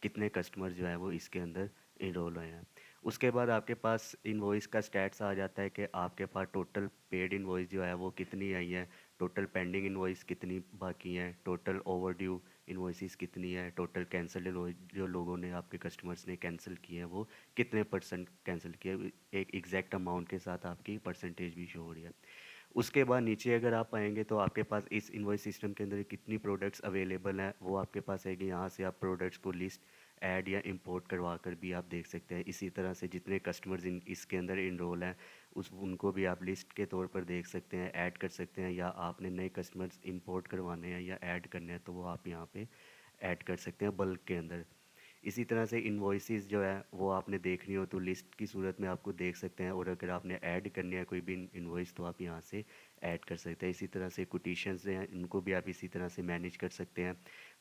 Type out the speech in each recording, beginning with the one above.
कितने कस्टमर जो है वो इसके अंदर इनरोल हुए हैं। उसके बाद आपके पास इनवॉइस का स्टैट्स आ जाता है कि आपके पास टोटल पेड इनवॉइस जो है वो कितनी आई है, टोटल पेंडिंग इनवॉइस कितनी बाकी हैं, टोटल ओवरड्यू इनवॉइसेस कितनी है, टोटल कैंसिल इनवॉइस जो लोगों ने आपके कस्टमर्स ने कैंसिल किए हैं वो कितने परसेंट कैंसिल किए, एक एग्जैक्ट अमाउंट के साथ आपकी परसेंटेज भी शो हो रही है। उसके बाद नीचे अगर आप आएंगे तो आपके पास इस इनवॉइस सिस्टम के अंदर कितनी प्रोडक्ट्स अवेलेबल हैं वो आपके पास आएगी। यहाँ से आप प्रोडक्ट्स को लिस्ट ऐड या इंपोर्ट करवा कर भी आप देख सकते हैं। इसी तरह से जितने कस्टमर्स इसके अंदर इनरोल हैं उनको भी आप लिस्ट के तौर पर देख सकते हैं, ऐड कर सकते हैं, या आपने नए कस्टमर्स इंपोर्ट करवाने हैं या ऐड करने हैं तो वो आप यहाँ पे ऐड कर सकते हैं बल्क के अंदर। इसी तरह से इन्वॉइसेस जो है वो आपने देखनी हो तो लिस्ट की सूरत में आपको देख सकते हैं, और अगर आपने ऐड करनी है कोई भी इन्वॉइस तो आप यहाँ से ऐड कर सकते हैं। इसी तरह से कोटेशंस हैं इनको भी आप इसी तरह से मैनेज कर सकते हैं।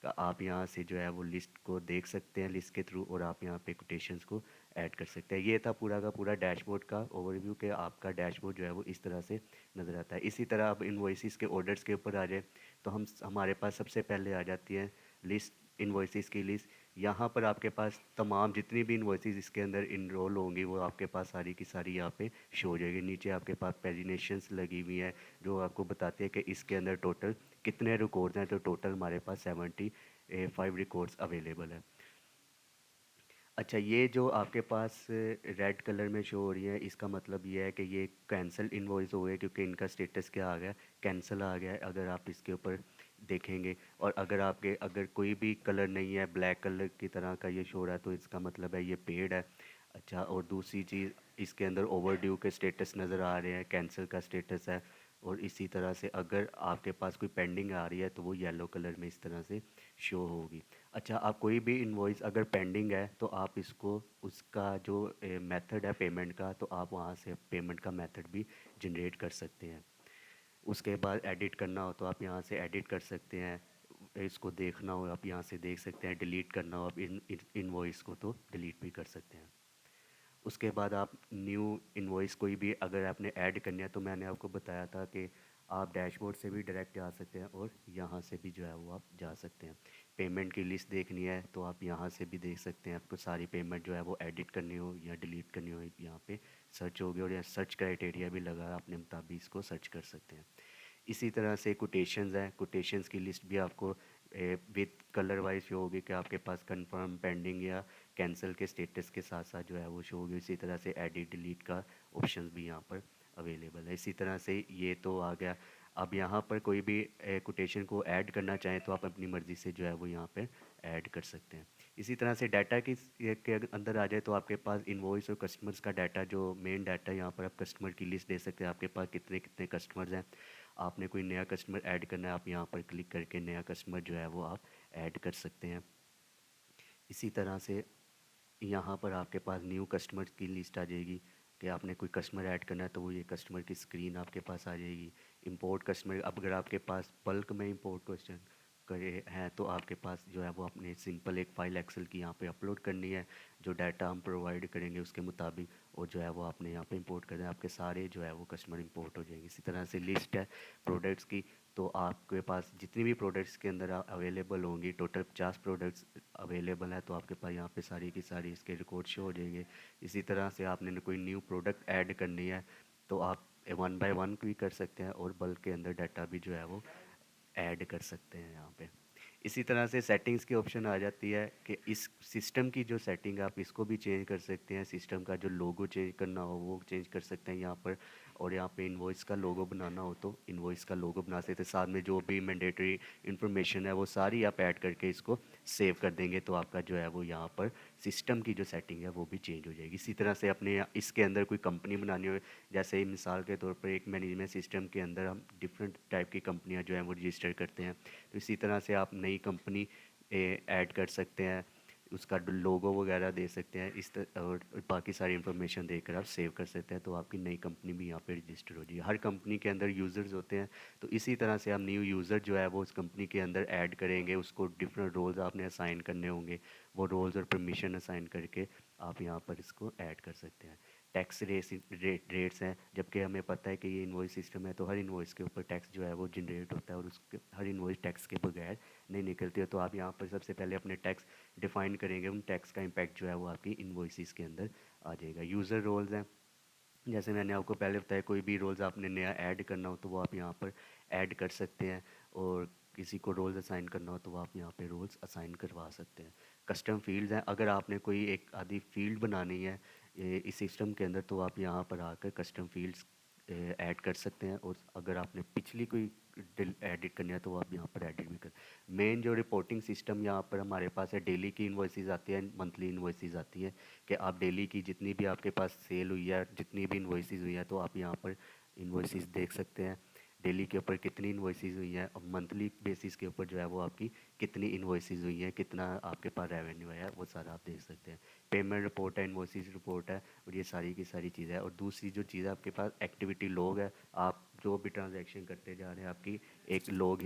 आप यहाँ से जो है वो लिस्ट को देख सकते हैं लिस्ट के थ्रू, और आप यहाँ पे कोटेशंस को ऐड कर सकते हैं। ये था पूरा का पूरा डैशबोर्ड का ओवरव्यू कि आपका डैशबोर्ड जो है वो इस तरह से नज़र आता है। इसी तरह अब इन्वॉइसेस के ऑर्डर्स के ऊपर आ जाए तो हमारे पास सबसे पहले आ जाती है लिस्ट, इन्वॉइसेस की लिस्ट। यहाँ पर आपके पास तमाम जितनी भी इन्वॉइसेस इसके अंदर इनरोल होंगी वो आपके पास सारी की सारी यहाँ पे शो हो जाएगी। नीचे आपके पास पेजिनेशंस लगी हुई हैं जो आपको बताती है कि इसके अंदर टोटल कितने रिकॉर्ड्स हैं। तो टोटल हमारे पास 75 रिकॉर्ड्स अवेलेबल है। अच्छा, ये जो आपके पास रेड कलर में शो हो रही है इसका मतलब ये है कि ये कैंसिल इनवॉइस हो गए, क्योंकि इनका स्टेटस क्या आ गया, कैंसिल आ गया है। अगर आप इसके ऊपर देखेंगे और अगर कोई भी कलर नहीं है, ब्लैक कलर की तरह का ये शो हो रहा है तो इसका मतलब है ये पेड है। अच्छा, और दूसरी चीज़ इसके अंदर ओवर ड्यू के स्टेटस नज़र आ रहे हैं, कैंसिल का स्टेटस है। और इसी तरह से अगर आपके पास कोई पेंडिंग आ रही है तो वो येलो कलर में इस तरह से शो होगी। अच्छा, आप कोई भी इनवॉइस अगर पेंडिंग है तो आप इसको उसका जो मेथड है पेमेंट का, तो आप वहाँ से पेमेंट का मेथड भी जनरेट कर सकते हैं। उसके बाद एडिट करना हो तो आप यहाँ से एडिट कर सकते हैं। इसको देखना हो आप यहाँ से देख सकते हैं, डिलीट करना हो आप इनवॉइस को तो डिलीट भी कर सकते हैं। उसके बाद आप न्यू इनवॉइस कोई भी अगर आपने ऐड करनी है तो मैंने आपको बताया था कि आप डैशबोर्ड से भी डायरेक्ट जा सकते हैं और यहाँ से भी जो है वो आप जा सकते हैं। पेमेंट की लिस्ट देखनी है तो आप यहाँ से भी देख सकते हैं। आपको सारी पेमेंट जो है वो एडिट करनी हो या डिलीट करनी हो यहाँ पे सर्च होगी, और यहाँ सर्च क्राइटेरिया भी लगा है, अपने मुताबिक इसको सर्च कर सकते हैं। इसी तरह से कोटेशंस हैं, कोटेशंस की लिस्ट भी आपको विद कलर वाइज शो होगी कि आपके पास कंफर्म, पेंडिंग या कैंसिल के स्टेटस के साथ साथ जो है वो शो होगी। इसी तरह से एडिट डिलीट का ऑप्शन भी यहाँ पर अवेलेबल है। इसी तरह से ये तो आ गया। अब यहाँ पर कोई भी कोटेशन को ऐड करना चाहें तो आप अपनी मर्ज़ी से जो है वो यहाँ पे ऐड कर सकते हैं। इसी तरह से डाटा की के अंदर आ जाए तो आपके पास इनवॉइस और कस्टमर्स का डाटा, जो मेन डाटा यहाँ पर आप कस्टमर की लिस्ट दे सकते हैं। आपके पास कितने कितने कस्टमर्स हैं, आपने कोई नया कस्टमर ऐड करना है, आप यहाँ पर क्लिक करके नया कस्टमर जो है वो आप ऐड कर सकते हैं। इसी तरह से यहाँ पर आपके पास न्यू कस्टमर की लिस्ट आ जाएगी कि आपने कोई कस्टमर ऐड करना है तो वो ये कस्टमर की स्क्रीन आपके पास आ जाएगी। इंपोर्ट कस्टमर, अब अगर आपके पास बल्क में इंपोर्ट क्वेश्चन करे हैं तो आपके पास जो है वो अपने सिंपल एक फ़ाइल एक्सेल की यहाँ पे अपलोड करनी है, जो डाटा हम प्रोवाइड करेंगे उसके मुताबिक, और जो है वो आपने यहाँ पे इंपोर्ट करना है। आपके सारे जो है वो कस्टमर इंपोर्ट हो जाएंगे। इसी तरह से लिस्ट है प्रोडक्ट्स की, तो आपके पास जितनी भी प्रोडक्ट्स के अंदर अवेलेबल होंगी, टोटल 50 प्रोडक्ट्स अवेलेबल है तो आपके पास यहाँ पे सारी की सारी इसके रिकॉर्ड शो हो जाएंगे। इसी तरह से आपने कोई न्यू प्रोडक्ट ऐड करनी है तो आप वन बाय वन भी कर सकते हैं, और बल्क के अंदर डाटा भी जो है वो ऐड कर सकते हैं यहाँ पे। इसी तरह से सेटिंग्स की ऑप्शन आ जाती है कि इस सिस्टम की जो सेटिंग है आप इसको भी चेंज कर सकते हैं। सिस्टम का जो लोगो चेंज करना हो वो चेंज कर सकते हैं यहाँ पर, और यहाँ पे इनवॉइस का लोगो बनाना हो तो इनवॉइस का लोगो बना सकते हैं। साथ में जो भी मैंडेटरी इन्फॉर्मेशन है वो सारी आप ऐड करके इसको सेव कर देंगे तो आपका जो है वो यहाँ पर सिस्टम की जो सेटिंग है वो भी चेंज हो जाएगी। इसी तरह से अपने इसके अंदर कोई कंपनी बनानी हो, जैसे मिसाल के तौर पर एक मैनेजमेंट सिस्टम के अंदर हम डिफरेंट टाइप की कंपनियां जो हैं वो रजिस्टर करते हैं, तो इसी तरह से आप नई कंपनी ऐड कर सकते हैं, उसका लोगो वगैरह दे सकते हैं, और बाकी सारी इन्फॉर्मेशन देकर आप सेव कर सकते हैं तो आपकी नई कंपनी भी यहाँ पे रजिस्टर हो जाएगी। हर कंपनी के अंदर यूज़र्स होते हैं, तो इसी तरह से आप न्यू यूज़र जो है वो उस कंपनी के अंदर ऐड करेंगे, उसको डिफरेंट रोल्स आपने असाइन करने होंगे, वो रोल्स और परमिशन असाइन करके आप यहाँ पर इसको ऐड कर सकते हैं। टैक्स रेट्स हैं, जबकि हमें पता है कि ये इन्वॉइस सिस्टम है तो हर इन्वॉइस के ऊपर टैक्स जो है वो जनरेट होता है और उसके हर इन्वॉइस टैक्स के बगैर नहीं निकलती है। तो आप यहाँ पर सबसे पहले अपने टैक्स डिफाइन करेंगे, उन टैक्स का इम्पैक्ट जो है वो आपकी इन्वॉइसिस के अंदर आ जाएगा। यूज़र रोल्स हैं, जैसे मैंने आपको पहले बताया, कोई भी रोल्स आपने नया ऐड करना हो तो वो आप यहाँ पर ऐड कर सकते हैं, और किसी को रोल्स असाइन करना हो तो वो आप यहाँ पे रोल्स असाइन करवा सकते हैं। कस्टम फील्ड्स हैं, अगर आपने कोई एक आधी फील्ड बनानी है इस सिस्टम के अंदर तो आप यहाँ पर आकर कस्टम फील्ड्स ऐड कर सकते हैं, और अगर आपने पिछली कोई एडिट करनी है तो वो आप यहाँ पर एडिट भी कर। मेन जो रिपोर्टिंग सिस्टम यहाँ पर हमारे पास है, डेली की इन्वॉइसेस आती है, मंथली इन्वॉइसेस आती है, कि आप डेली की जितनी भी आपके पास सेल हुई है, जितनी भी इन्वॉइसेस हुई है तो आप यहाँ पर इन्वॉइसेस देख सकते हैं, डेली के ऊपर कितनी इन्वॉइसेस हुई हैं, और मंथली बेसिस के ऊपर जो है वो आपकी कितनी इन्वॉइसेस हुई हैं, कितना आपके पास रेवेन्यू है, वो सारा आप देख सकते हैं। पेमेंट रिपोर्ट है, इन्वॉइसेस रिपोर्ट है, और ये सारी की सारी चीज़ें है। और दूसरी जो चीज़ है आपके पास एक्टिविटी लॉग है, आप जो भी ट्रांजैक्शन करते जा रहे हैं आपकी एक लॉग